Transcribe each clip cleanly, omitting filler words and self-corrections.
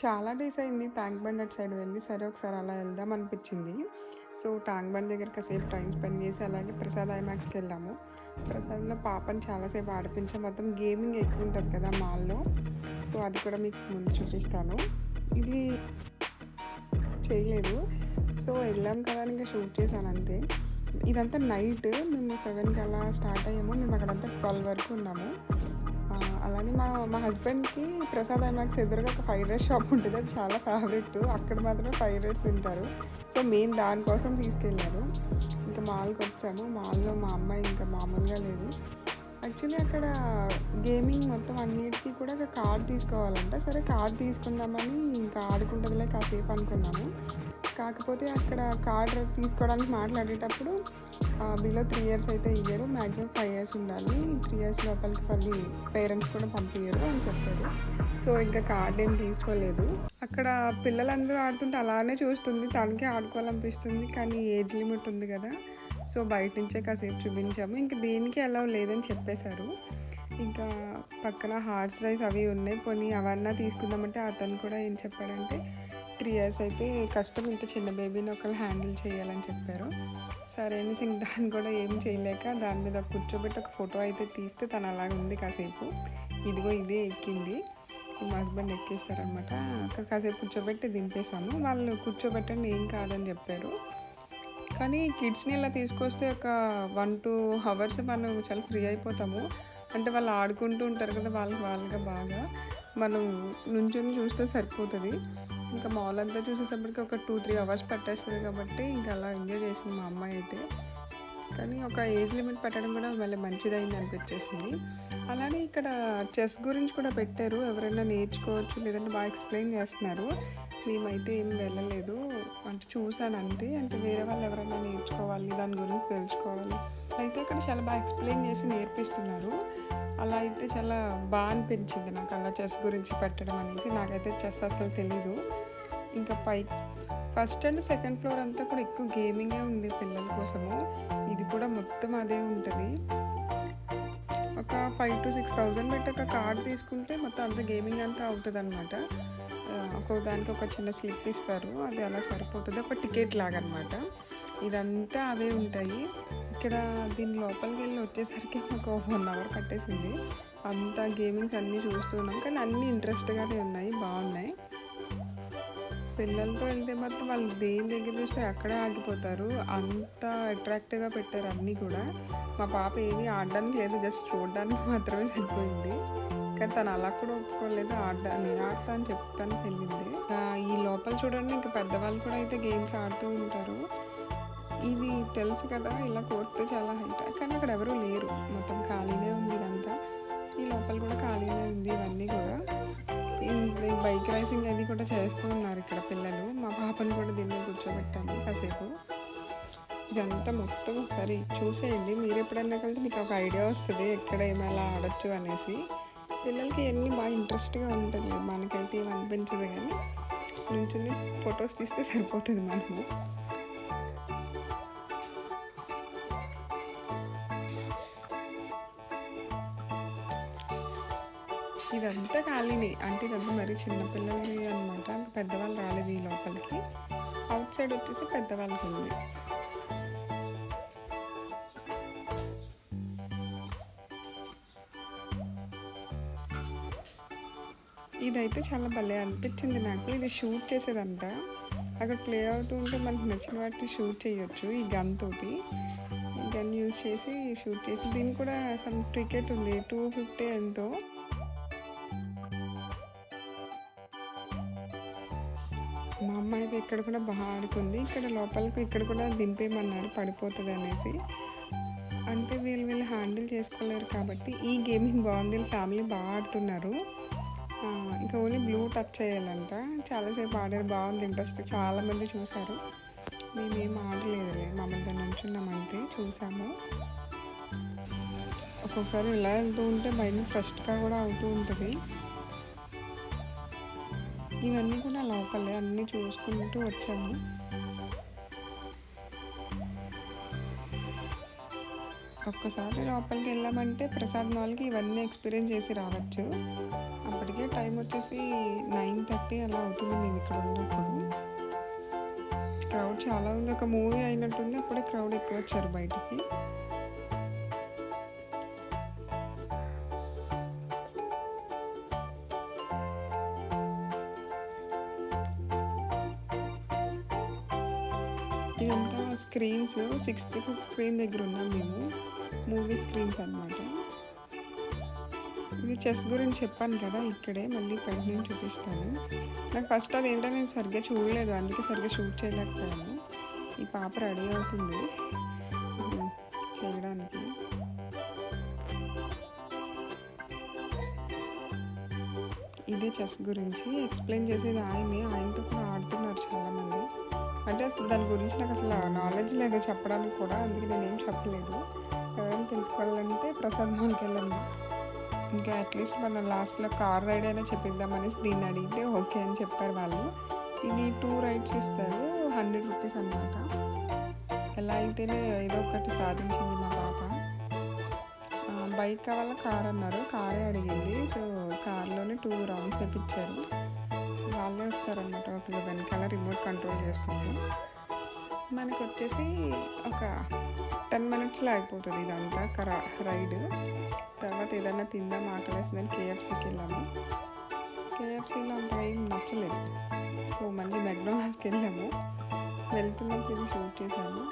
చాలా డేస్ అయింది tank bund అటు సైడ్ వెళ్ళి. సరే ఒకసారి అలా వెళ్దాం అనిపించింది. సో ట్యాంక్ బండ్ దగ్గర కాసేపు టైం స్పెండ్ చేసి అలాగే ప్రసాద్ ఐమాక్స్కి వెళ్ళాము. ప్రసాద్లో పాపని చాలాసేపు ఆడిపించాం. మొత్తం గేమింగ్ ఎక్కువ ఉంటుంది కదా మాల్లో. సో అది కూడా మీకు ముందు చూపిస్తాను. ఇది చేయలేదు. సో వెళ్ళాం కదా అని ఇంకా షూట్ చేశాను అంతే. ఇదంతా నైట్ మేము 7కి అలా స్టార్ట్ అయ్యాము. మేము అక్కడంతా 12 వరకు ఉన్నాము. అలానే మా హస్బెండ్కి ప్రసాద్ ఐమాక్స్ ఎదురుగా ఒక ఫ్రైడ్ రైస్ షాప్ ఉంటుంది. అది చాలా ఫేవరెట్. అక్కడ మాత్రమే ఫ్రైడ్ రైస్ తింటారు. సో మెయిన్ దానికోసం తీసుకెళ్ళారు. ఇంకా మాల్కి వచ్చాము. మాల్లో మా అమ్మాయి ఇంకా మామూలుగా లేదు. యాక్చువల్లీ అక్కడ గేమింగ్ మొత్తం అన్నిటికీ కూడా ఒక కార్డ్ తీసుకోవాలంట. సరే కార్డ్ తీసుకుందామని ఇంకా ఆడుకుంటుందిలే కాసేపు అనుకున్నాము. కాకపోతే అక్కడ కార్డ్ తీసుకోవడానికి మాట్లాడేటప్పుడు బిలో 3 years అయితే ఇయ్యరు, మ్యాక్సిమం 5 years ఉండాలి, 3 years లోపలికి మళ్ళీ పేరెంట్స్ కూడా పంపించరు అని చెప్పారు. సో ఇంకా కార్డ్ ఏం తీసుకోలేదు. అక్కడ పిల్లలందరూ ఆడుతుంటే అలానే చూస్తుంది. తనకే ఆడుకోవాలనిపిస్తుంది, కానీ ఏజ్ లిమిట్ ఉంది కదా. సో బయట నుంచే కాసేపు చూపించాము. ఇంకా దేనికి అలౌ లేదని చెప్పేశారు. ఇంకా పక్కన హార్స్ రైస్ అవి ఉన్నాయి, పోనీ అవన్నా తీసుకుందామంటే అతను కూడా ఏం చెప్పాడంటే 3 years అయితే కష్టం, ఇంత చిన్న బేబీని ఒకళ్ళు హ్యాండిల్ చేయాలని చెప్పారు. సరే అనేసి ఇంక దాన్ని కూడా ఏం చేయలేక దాని మీద కూర్చోబెట్టి ఒక ఫోటో అయితే తీస్తే తను అలాగే ఉంది కాసేపు. ఇదిగో ఇదే ఎక్కింది. మా హస్బెండ్ ఎక్కిస్తారనమాట. అక్కడ కాసేపు కూర్చోబెట్టి దింపేశాము. వాళ్ళు కూర్చోబెట్టండి ఏం కాదని చెప్పారు. కానీ కిడ్స్ని ఇలా తీసుకొస్తే ఒక 1-2 hours మనం చాలా ఫ్రీ అయిపోతాము. అంటే వాళ్ళు ఆడుకుంటూ ఉంటారు కదా, వాళ్ళగా బాగా మనం నుంచొని చూస్తే సరిపోతుంది. ఇంకా మాల్ అంతా చూసేటప్పటికి ఒక 2-3 hours పట్టేస్తుంది. కాబట్టి ఇంకా అలా ఎంజాయ్ చేసింది మా అమ్మాయి అయితే. కానీ ఒక ఏజ్ లిమిట్ పెట్టడం కూడా మళ్ళీ మంచిదైంది అనిపించేసింది. అలానే ఇక్కడ చెస్ గురించి కూడా పెట్టారు, ఎవరైనా నేర్చుకోవచ్చు, లేదంటే బాగా ఎక్స్ప్లెయిన్ చేస్తున్నారు. మేమైతే ఏం వెళ్ళలేదు, అంటే చూసాను అంతే. అంటే వేరే వాళ్ళు ఎవరైనా నేర్చుకోవాలి, దాని గురించి తెలుసుకోవాలి అయితే అక్కడ చాలా బాగా ఎక్స్ప్లెయిన్ చేసి నేర్పిస్తున్నారు. అలా అయితే చాలా బాగా అనిపించింది నాకు, అలా చెస్ గురించి పెట్టడం అనేసి. నాకైతే చెస్ అసలు తెలీదు. ఇంకా ఫస్ట్ అండ్ సెకండ్ ఫ్లోర్ అంతా కూడా ఎక్కువ గేమింగే ఉంది పిల్లల కోసము. ఇది కూడా మొత్తం అదే ఉంటుంది. ఒక 5,000 to 6,000 పెట్టి ఒక కార్డ్ తీసుకుంటే మొత్తం అంత గేమింగ్ అంతా అవుతుంది అనమాట. దానికి ఒక చిన్న స్లిప్ ఇస్తారు, అది అలా సరిపోతుంది. ఒక టికెట్ లాగా అనమాట. ఇదంతా అవే ఉంటాయి. ఇక్కడ దీని లోపలికి వెళ్ళి వచ్చేసరికి ఒక 1 hour పట్టేసింది. అంతా గేమింగ్స్ అన్నీ చూస్తున్నాం, కానీ అన్నీ ఇంట్రెస్ట్గానే ఉన్నాయి, బాగున్నాయి. పిల్లలతో వెళ్తే మాత్రం వాళ్ళు దేని దగ్గర చూస్తే అక్కడే ఆగిపోతారు. అంత అట్రాక్టివ్గా పెట్టారు అన్నీ కూడా. మా పాప ఏమీ ఆడడానికి లేదు, జస్ట్ చూడడానికి మాత్రమే సరిపోయింది. కానీ తను అలా కూడా ఒప్పుకోలేదు, నేను ఆడతా అని చెప్తాను వెళ్ళింది. ఈ లోపల చూడండి, ఇంకా పెద్దవాళ్ళు కూడా అయితే గేమ్స్ ఆడుతూ ఉంటారు. ఇది తెలుసు కదా, ఇలా కొడితే చాలా హైట్, కానీ అక్కడ ఎవరూ లేరు, మొత్తం ఖాళీనే ఉంది ఇదంతా. ఈ లోపల కూడా ఖాళీనే ఉంది. ఇవన్నీ కూడా బైక్ రైసింగ్ అది కూడా చేస్తూ ఉన్నారు ఇక్కడ పిల్లలు. మా పాపను కూడా దీన్ని కూర్చోబెట్టాము కాసేపు. ఇదంతా మొత్తం ఒకసారి చూసేయండి. మీరు ఎప్పుడన్నా కలిసి మీకు ఒక ఐడియా వస్తుంది ఎక్కడ ఏమైనా ఆడొచ్చు అనేసి. పిల్లలకి అన్నీ బాగా ఇంట్రెస్ట్గా ఉంటుంది, మనకైతే ఏమి అనిపించదు. కానీ నుంచుని ఫొటోస్ తీస్తే సరిపోతుంది మనము. ఇదంతా ఖాళీనే, అంటే ఇదంతా మరీ చిన్నపిల్లలది అనమాట. పెద్దవాళ్ళు రాలేదు ఈ లోపలికి. అవుట్ సైడ్ వచ్చేసి పెద్దవాళ్ళకి ఉంది. ఇదైతే చాలా భలే అనిపించింది నాకు. ఇది షూట్ చేసేదంట. అక్కడ ప్లే అవుతూ ఉంటే మనకు నచ్చిన వాటిని షూట్ చేయొచ్చు. ఈ గన్ తోటి గన్ యూజ్ చేసి షూట్ చేసి. దీనికి కూడా సమ్ టికెట్ ఉంది, 250 ఎంతో. మా అమ్మాయి అయితే ఇక్కడ కూడా బాగా ఆడుకుంది. ఇక్కడ లోపలికి ఇక్కడ కూడా దింపేయమన్నారు, పడిపోతుంది అనేసి. అంటే వీళ్ళు హ్యాండిల్ చేసుకోలేరు కాబట్టి ఈ గేమింగ్ బాగుంది, ఫ్యామిలీ బాగా ఆడుతున్నారు. ఇంకా ఓన్లీ బ్లూ టచ్ చేయాలంట. చాలాసేపు ఆడారు, బాగుంది, ఇంట్రెస్ట్. చాలామంది చూసారు. మేమేం ఆడలేదు, మమ్మల్ని నుంచున్నాం అంతే, చూసాము. ఒక్కొక్కసారి ఇలా వెళ్తూ ఉంటే బయట ఫస్ట్గా కూడా అవుతూ ఉంటుంది. ఇవన్నీ కూడా లోపలే, అన్నీ చూసుకుంటూ వచ్చాము. ఒక్కసారి లోపలికి వెళ్ళామంటే ప్రసాద్ మాల్కి ఇవన్నీ ఎక్స్పీరియన్స్ చేసి రావచ్చు. అప్పటికే టైం వచ్చేసి 9:30 అలా అవుతుంది మేము ఇక్కడ ఉన్నప్పుడు. క్రౌడ్ చాలా ఉంది, ఒక మూవీ అయినట్టుంది, అప్పుడే క్రౌడ్ ఎక్కువ వచ్చారు బయటికి. ఇదంతా స్క్రీన్స్, 6th స్క్రీన్ దగ్గర ఉన్నాం మేము, మూవీ స్క్రీన్స్ అన్నమాట. ఇది చెస్ గురించి చెప్పాను కదా, ఇక్కడే మళ్ళీ కంటిన్యూ చూపిస్తాను. నాకు ఫస్ట్ అదేంటో నేను సరిగ్గా చూడలేదు, అందుకే సరిగ్గా షూట్ చేయలేకపోయాను. ఈ పాప రెడీ అవుతుంది చేయడానికి. ఇదే చెస్ గురించి ఎక్స్ప్లెయిన్ చేసేది ఆయనతో కూడా ఆడుతున్నారు చాలామంది. అంటే అసలు దాని గురించి నాకు అసలు నాలెడ్జ్ లేదు చెప్పడానికి కూడా, అందుకే నేనేం చెప్పలేదు. ఎవరైనా తెలుసుకోవాలంటే ప్రసాద్ మాల్కి వెళ్ళండి. ఇంకా అట్లీస్ట్ మన లాస్ట్లో కార్ రైడ్ అయినా చెప్పిద్దామనేసి దీన్ని అడిగితే ఓకే అని చెప్పారు వాళ్ళు. ఇది 2 రైడ్స్ ఇస్తారు, 100 రూపీస్ అన్నమాట. ఎలా అయితేనే ఏదో ఒకటి సాధించింది మా పాప. బైక్ కావాలా కార్ అన్నారు, కారే అడిగింది. సో కార్లోనే 2 రౌండ్స్ వేయించారు. వాళ్ళే వస్తారనమాట, ఒకళ్ళు వెనకాల రిమోట్ కంట్రోల్ చేసుకుంటూ. మనకు వచ్చేసి ఒక 10 minutesలో అయిపోతుంది ఇదంతా రైడ్. తర్వాత ఏదైనా తిందాం ఆకలేసిందని కేఎఫ్సీకి వెళ్ళాము. కేఎఫ్సీలో అంత ఏం నచ్చలేదు, సో మళ్ళీ మెక్డొనాల్డ్స్కి వెళ్ళాము. వెళ్తున్నప్పుడు ఇది షూట్ చేశాము.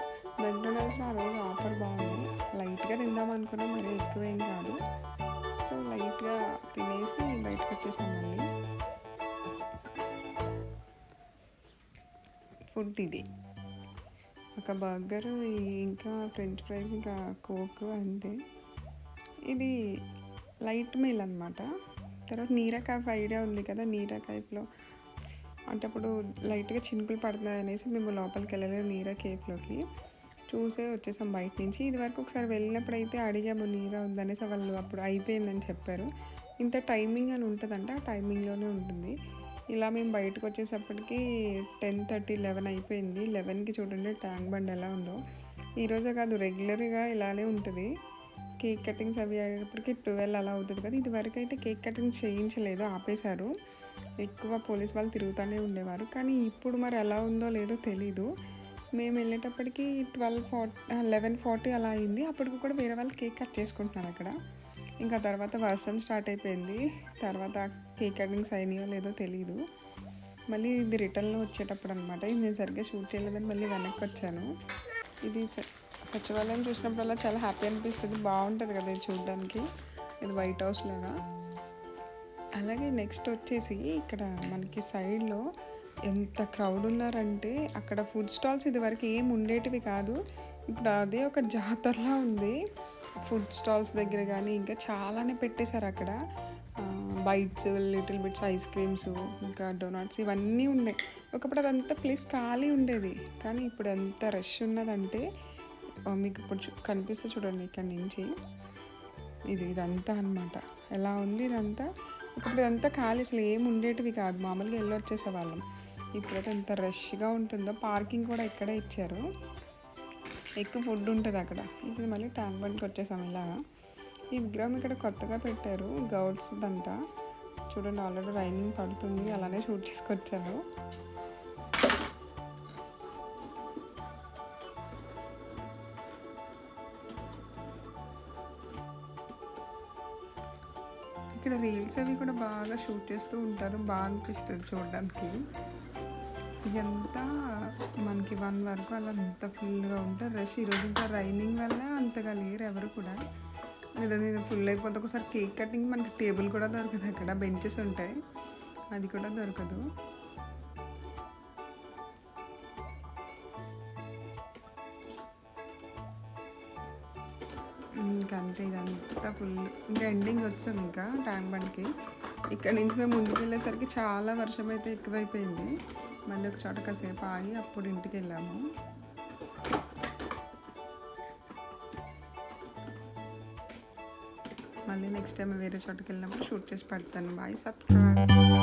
మెక్డొనాల్డ్స్లో ఆ రోజు ఆఫర్ బాగుంది, లైట్గా తిందాం అనుకున్నాం, మరీ ఎక్కువేం కాదు. సో లైట్గా తినేసి బయటకు వచ్చేసాం. మళ్ళీ ఫుడ్ ఇది ఒక బర్గర్, ఇంకా ఫ్రెంచ్ ఫ్రైస్, ఇంకా కోక్, అంతే. ఇది లైట్ మీల్ అనమాట. తర్వాత నీరా కేఫ్ ఐడియా ఉంది కదా, నీరా కేఫ్లో అంటే అప్పుడు లైట్గా చినుకులు పడుతున్నాయి అనేసి మేము లోపలికి వెళ్ళలేదు నీరా కేఫ్లోకి, చూసే వచ్చేసాం బయట నుంచి. ఇది వరకు ఒకసారి వెళ్ళినప్పుడు అయితే అడిగాము నీరా ఉందనేసి, వాళ్ళు అప్పుడు అయిపోయిందని చెప్పారు. ఇంత టైమింగ్ అని ఉంటుందంటే ఆ టైమింగ్లోనే ఉంటుంది. ఇలా మేము బయటకు వచ్చేసప్పటికి 10:30, 11 అయిపోయింది. 11కి చూడండి ట్యాంక్ బండ్ ఎలా ఉందో. ఈరోజే కాదు, రెగ్యులర్గా ఇలానే ఉంటుంది. కేక్ కటింగ్స్ అవి అయ్యేటప్పటికి 12 అలా అవుతుంది కదా. ఇది వరకు అయితే కేక్ కటింగ్స్ చేయించలేదు, ఆపేశారు. ఎక్కువ పోలీస్ వాళ్ళు తిరుగుతూనే ఉండేవారు. కానీ ఇప్పుడు మరి ఎలా ఉందో లేదో తెలీదు. మేము వెళ్ళేటప్పటికి 11:40 అలా అయింది. అప్పటికి కూడా వేరే వాళ్ళు కేక్ కట్ చేసుకుంటున్నారు అక్కడ. ఇంకా తర్వాత వర్షం స్టార్ట్ అయిపోయింది. తర్వాత కేక్ కటింగ్స్ అయినాయో లేదో తెలీదు. మళ్ళీ ఇది రిటర్న్లో వచ్చేటప్పుడు అనమాట. ఇది నేను సరిగ్గా షూట్ చేయలేదని మళ్ళీ వెనక్కి వచ్చాను. ఇది సచివాలయం చూసినప్పుడల్లా చాలా హ్యాపీ అనిపిస్తుంది, బాగుంటుంది కదా ఇది చూడడానికి. ఇది వైట్ హౌస్ లాగా. అలాగే నెక్స్ట్ వచ్చేసి ఇక్కడ మనకి సైడ్లో ఎంత క్రౌడ్ ఉన్నారంటే, అక్కడ ఫుడ్ స్టాల్స్ ఇదివరకు ఏం ఉండేటివి కాదు, ఇప్పుడు అదే ఒక జాతరలా ఉంది. ఫుడ్ స్టాల్స్ దగ్గర కానీ ఇంకా చాలానే పెట్టేశారు అక్కడ. Bites, little bits, ice creams, ఇంకా డోనట్స్, ఇవన్నీ ఉన్నాయి. ఒకప్పుడు అదంతా ప్లేస్ ఖాళీ ఉండేది, కానీ ఇప్పుడు ఎంత రష్ ఉన్నదంటే మీకు ఇప్పుడు కనిపిస్తే చూడండి ఇక్కడ నుంచి. ఇదంతా అనమాట ఎలా ఉంది ఇదంతా. ఒకప్పుడు ఇదంతా ఖాళీ, అసలు ఏం ఉండేటివి కాదు, మామూలుగా వెళ్ళి వచ్చేసేవాళ్ళం. ఇప్పుడైతే ఎంత రష్గా ఉంటుందో. పార్కింగ్ కూడా ఇక్కడే ఇచ్చారు, ఎక్కువ ఫుడ్ ఉంటుంది అక్కడ. ఇప్పుడు మళ్ళీ ట్యాంక్ బండ్కి వచ్చేసాం ఇలాగా. ఈ విగ్రహం ఇక్కడ కొత్తగా పెట్టారు, గౌడ్స్ దంట. చూడండి ఆల్రెడీ రైనింగ్ పడుతుంది, అలానే షూట్ చేసుకొచ్చాను. ఇక్కడ రీల్స్ అవి కూడా బాగా షూట్ చేస్తూ ఉంటారు, బాగా అనిపిస్తుంది చూడడానికి. ఇదంతా మనకి 1 వరకు అలా అంత ఫుల్గా ఉంటుంది రష్. ఈరోజు ఇంకా రైనింగ్ వల్ల అంతగా లేరు ఎవరు కూడా. ఇది ఫుల్ అయిపోతుంది. ఒకసారి కేక్ కటింగ్ మనకి టేబుల్ కూడా దొరకదు అక్కడ, బెంచెస్ ఉంటాయి, అది కూడా దొరకదు. ఇంకా అంతే, ఇదంతా ఫుల్. ఇంకా ఎండింగ్ వచ్చాం ఇంకా ట్యాంక్ బండ్కి. ఇక్కడ నుంచి మేము ముందుకు వెళ్ళేసరికి చాలా వర్షం అయితే ఎక్కువైపోయింది. మళ్ళీ ఒక చోట కాసేపు ఆగి అప్పుడు ఇంటికి వెళ్ళాము. మళ్ళీ నెక్స్ట్ టైం వేరే చోటుకి వెళ్ళినప్పుడు షూట్ చేసి పెడతాను. Bye, subscribe.